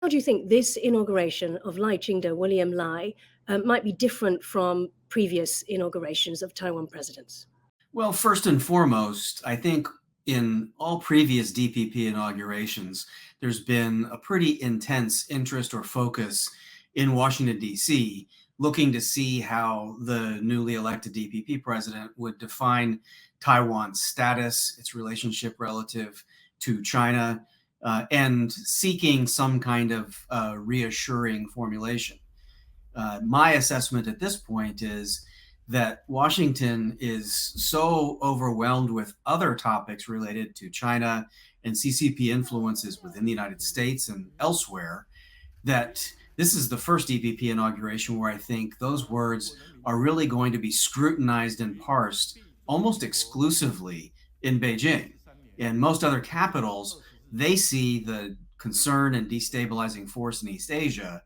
How do you think this inauguration of Lai Ching-te, William Lai, might be different from previous inaugurations of Taiwan presidents? Well, first and foremost, I think in all previous DPP inaugurations, there's been a pretty intense interest or focus in Washington, D.C., looking to see how the newly elected DPP president would define Taiwan's status, its relationship relative to China, and seeking some kind of reassuring formulation. My assessment at this point is that Washington is so overwhelmed with other topics related to China and CCP influences within the United States and elsewhere that this is the first DPP inauguration where I think those words are really going to be scrutinized and parsed almost exclusively in Beijing. In most other capitals, they see the concern and destabilizing force in East Asia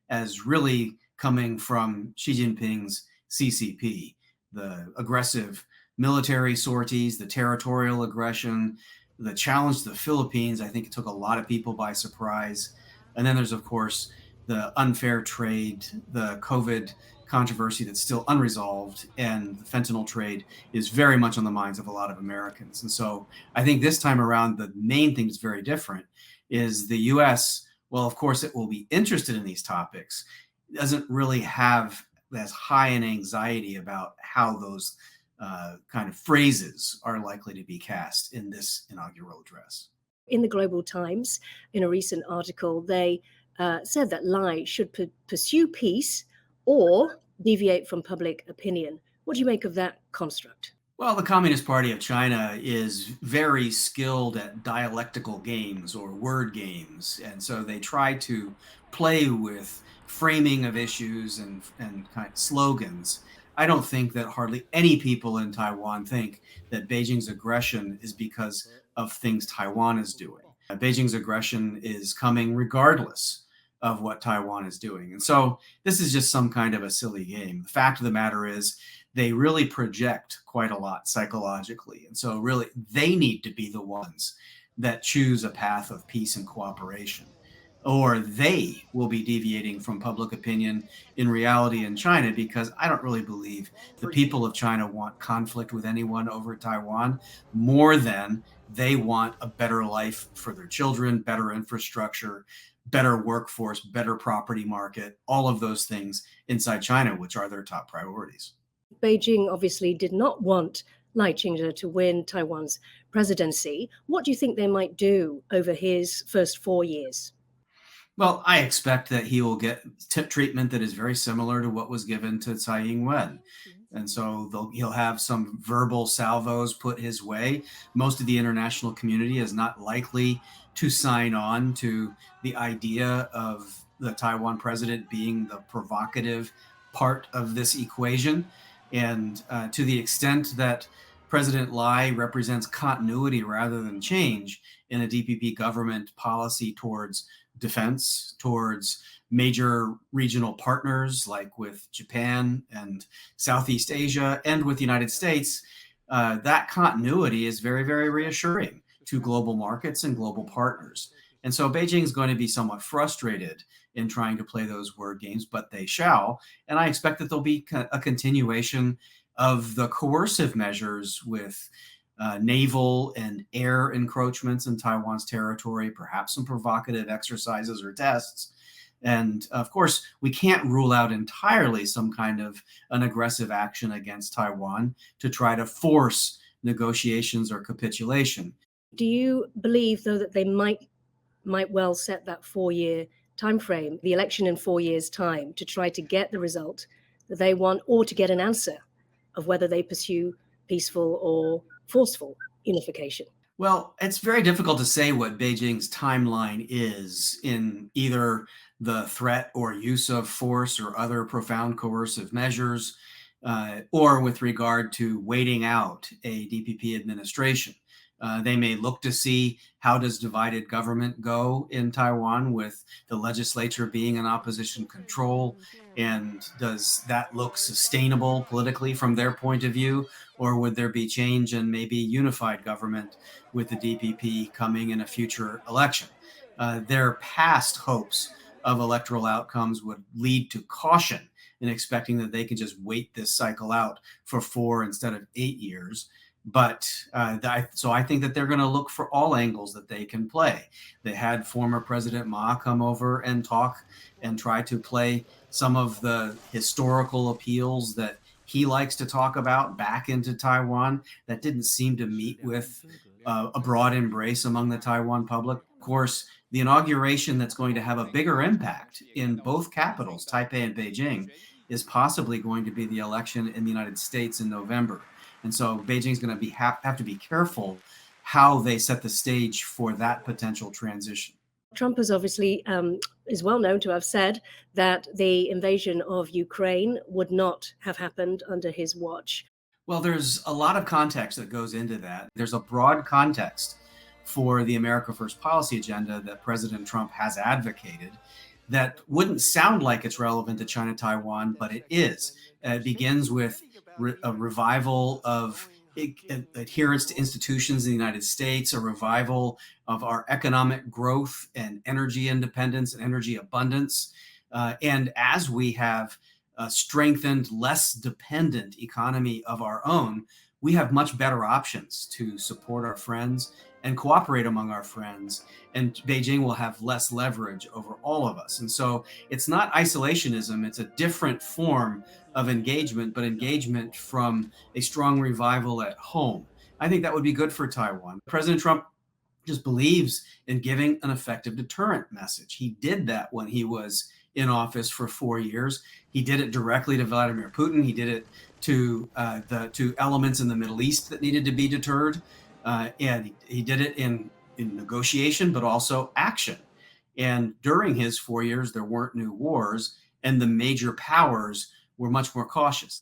as really coming from Xi Jinping's CCP, the aggressive military sorties, the territorial aggression, the challenge to the Philippines. I think it took a lot of people by surprise. And then there's, of course, the unfair trade, the COVID controversy that's still unresolved, and the fentanyl trade is very much on the minds of a lot of Americans. And so I think this time around, the main thing that's very different is the US, well, of course, it will be interested in these topics, doesn't really have as high an anxiety about how those kind of phrases are likely to be cast in this inaugural address. In the Global Times, in a recent article, they said that Lai should pursue peace or deviate from public opinion. What do you make of that construct? Well, the Communist Party of China is very skilled at dialectical games or word games. And so they try to play with framing of issues and kind of slogans. I don't think that hardly any people in Taiwan think that Beijing's aggression is because of things Taiwan is doing. Beijing's aggression is coming regardless of what Taiwan is doing. And so this is just some kind of a silly game. The fact of the matter is they really project quite a lot psychologically. And so really they need to be the ones that choose a path of peace and cooperation, or they will be deviating from public opinion in reality in China, because I don't really believe the people of China want conflict with anyone over Taiwan more than they want a better life for their children, better infrastructure, better workforce, better property market, all of those things inside China, which are their top priorities. Beijing obviously did not want Lai Ching-te to win Taiwan's presidency. What do you think they might do over his first 4 years? Well, I expect that he will get treatment that is very similar to what was given to Tsai Ing-wen. And so he'll have some verbal salvos put his way. Most of the international community is not likely to sign on to the idea of the Taiwan president being the provocative part of this equation. And to the extent that President Lai represents continuity rather than change in a DPP government policy towards defense, towards major regional partners like with Japan and Southeast Asia and with the United States, that continuity is very, very reassuring to global markets and global partners. And so Beijing is going to be somewhat frustrated in trying to play those word games, but they shall. And I expect that there'll be a continuation of the coercive measures with naval and air encroachments in Taiwan's territory, perhaps some provocative exercises or tests. And of course, we can't rule out entirely some kind of an aggressive action against Taiwan to try to force negotiations or capitulation. Do you believe, though, that they might well set that 4-year time frame, the election in 4 years' time, to try to get the result that they want, or to get an answer of whether they pursue peaceful or forceful unification? Well, it's very difficult to say what Beijing's timeline is in either the threat or use of force or other profound coercive measures, or with regard to waiting out a DPP administration. They may look to see how does divided government go in Taiwan with the legislature being in opposition control, and does that look sustainable politically from their point of view, or would there be change and maybe unified government with the DPP coming in a future election? their past hopes of electoral outcomes would lead to caution in expecting that they can just wait this cycle out for 4 instead of 8 years. But so I think that they're going to look for all angles that they can play. They had former President Ma come over and talk and try to play some of the historical appeals that he likes to talk about back into Taiwan. That didn't seem to meet with a broad embrace among the Taiwan public. Of course, the inauguration that's going to have a bigger impact in both capitals, Taipei and Beijing, is possibly going to be the election in the United States in November. And so Beijing's going to have to be careful how they set the stage for that potential transition. Trump has obviously is well known to have said that the invasion of Ukraine would not have happened under his watch. Well, there's a lot of context that goes into that. There's a broad context for the America First policy agenda that President Trump has advocated that wouldn't sound like it's relevant to China Taiwan, but it is. It begins with a revival of adherence to institutions in the United States, a revival of our economic growth and energy independence and energy abundance. And as we have a strengthened, less dependent economy of our own, we have much better options to support our friends and cooperate among our friends. And Beijing will have less leverage over all of us. And so it's not isolationism, it's a different form of engagement, but engagement from a strong revival at home. I think that would be good for Taiwan. President Trump just believes in giving an effective deterrent message. He did that when he was in office for 4 years. He did it directly to Vladimir Putin. He did it to the elements in the Middle East that needed to be deterred. And he did it in negotiation, but also action. And during his 4 years, there weren't new wars, and the major powers were much more cautious.